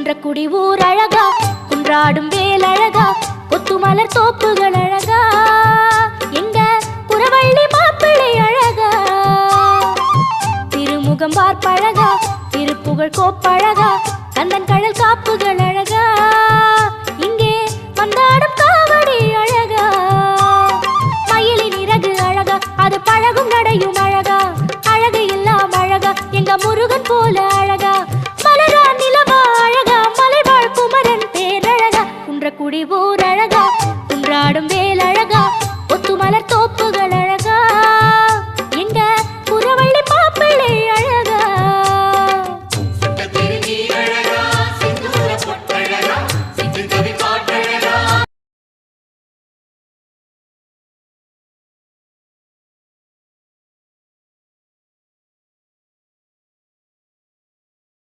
குன்றக்குடி ஊர் அழகா, குன்றாடும் வேல் அழகா, கொத்துமலர் தோப்புகள் அழகா, எங்க புறவள்ளி மாப்பிள்ளை அழகா, திருமுகம் பார்ப்பழகா, திருப்புகழ் கோப்பழகா, கந்தன் கடல் காப்புகள் அழகா, இங்கே வந்தாடும் காவடி அழகா, மயிலின் இறகு அழகா, அது பழகும் நடையும்